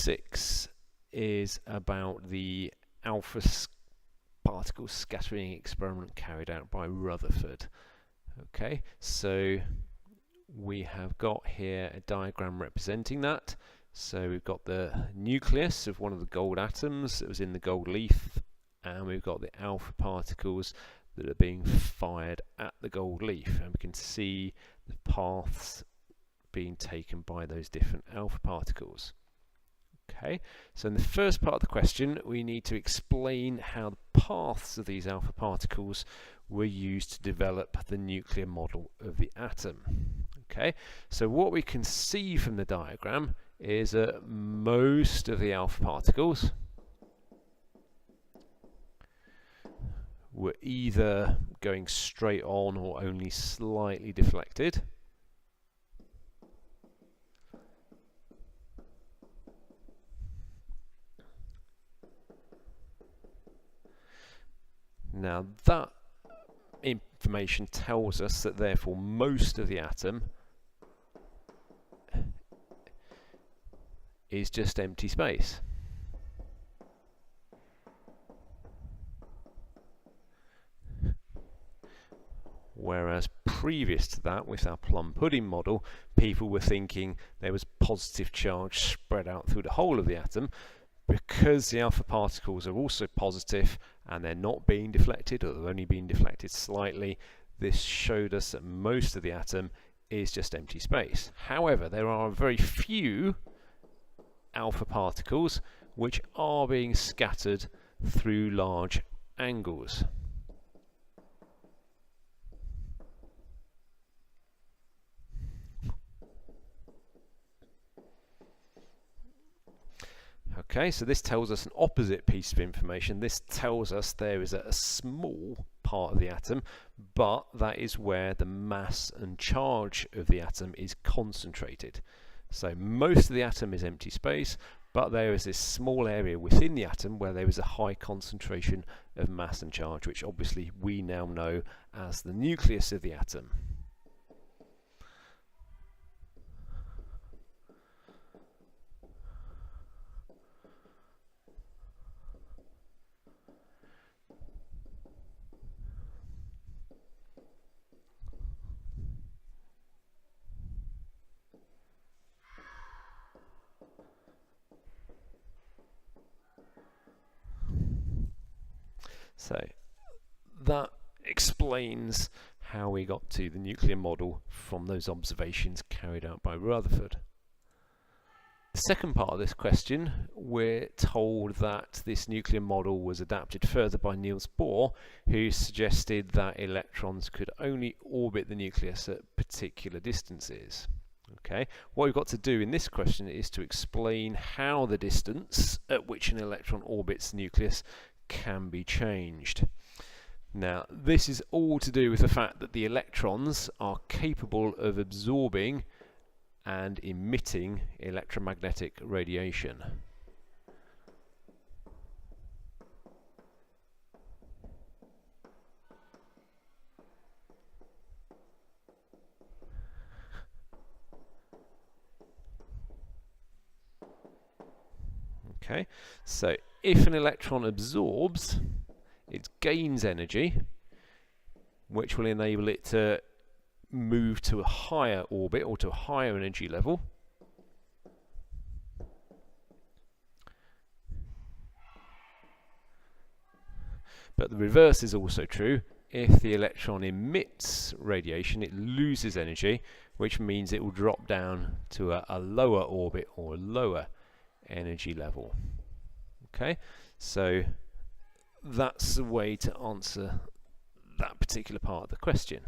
6 is about the alpha particle scattering experiment carried out by Rutherford. Okay, so we have got here a diagram representing that. So we've got the nucleus of one of the gold atoms that was in the gold leaf, and we've got the alpha particles that are being fired at the gold leaf, and we can see the paths being taken by those different alpha particles. Okay, so in the first part of the question we need to explain how the paths of these alpha particles were used to develop the nuclear model of the atom. Okay, so what we can see from the diagram is that most of the alpha particles were either going straight on or only slightly deflected. Now that information tells us that therefore most of the atom is just empty space. Whereas previous to that, with our plum pudding model, people were thinking there was positive charge spread out through the whole of the atom. Because the alpha particles are also positive and they're not being deflected, or they're only being deflected slightly, this showed us that most of the atom is just empty space. However, there are very few alpha particles which are being scattered through large angles. Okay, so this tells us an opposite piece of information. This tells us there is a small part of the atom, but that is where the mass and charge of the atom is concentrated. So most of the atom is empty space, but there is this small area within the atom where there is a high concentration of mass and charge, which obviously we now know as the nucleus of the atom. So that explains how we got to the nuclear model from those observations carried out by Rutherford. The second part of this question, we're told that this nuclear model was adapted further by Niels Bohr, who suggested that electrons could only orbit the nucleus at particular distances. Okay, what we've got to do in this question is to explain how the distance at which an electron orbits the nucleus can be changed. Now, this is all to do with the fact that the electrons are capable of absorbing and emitting electromagnetic radiation. Okay, so if an electron absorbs, it gains energy, which will enable it to move to a higher orbit or to a higher energy level. But the reverse is also true. If the electron emits radiation, it loses energy, which means it will drop down to a lower orbit or a lower energy level. Okay, so that's the way to answer that particular part of the question.